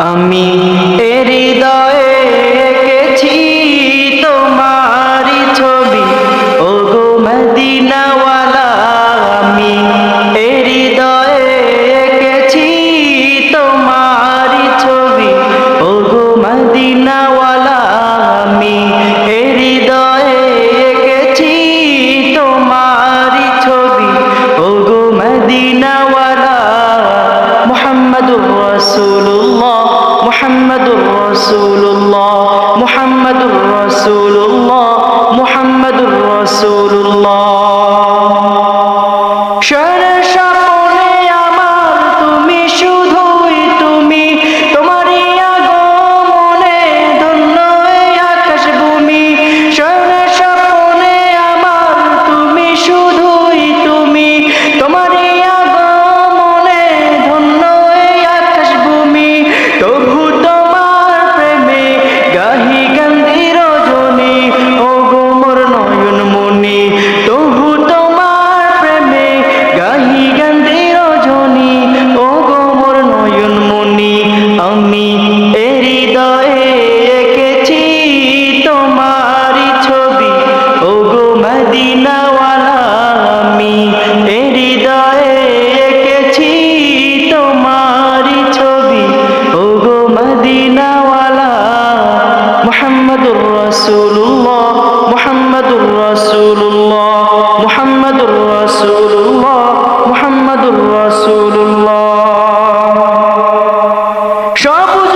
আমি হৃদয়ে এঁকেছি তোমারি ছবি, ওগো মদিনাওয়ালা। আমি হৃদয়ে এঁকেছি তোমারি ছবি, ওগো মদিনাওয়ালা। আমি হৃদয়ে এঁকেছি তোমারি ছবি, ওগো মদিনাওয়ালা। মুহাম্মাদুর রাসূলুল্লাহ, মুহাম্মাদুর রাসূলুল্লাহ, মুহাম্মাদুর রাসূলুল্লাহ, মুহাম্মাদুর রাসূলুল্লাহ। শয়নের স্বপ্নে আমার তুমি, শুধুই তুমি, তোমারই আগমনে ধন্য এই আকাশ ভূমি। শয়নের স্বপ্নে আমার তুমি, শুধুই তুমি, তোমারই আগমনে ধন্য এই আকাশ ভূমি। তবু তোমার প্রেমে গাহি কান্দি রজনী, ওগো মোর নয়ন মনি। তবু তোমার প্রেমে গাহি কান্দি রজনী, ওগো মোর নয়ন মনি। আমি হৃদয়ে এঁকেছি তোমারি ছবি, ওগো মদিনাওয়ালা। আমি হৃদয়ে এঁকেছি তোমারি ছবি, ওগো মদিনাওয়ালা। মুহাম্মাদুর রাসূলুল্লাহ, মুহাম্মাদুর রাসূলুল্লাহ, মুহাম্মাদুর রাসূলুল্লাহ, মুহাম্মাদুর রাসূলুল্লাহ। সবুজ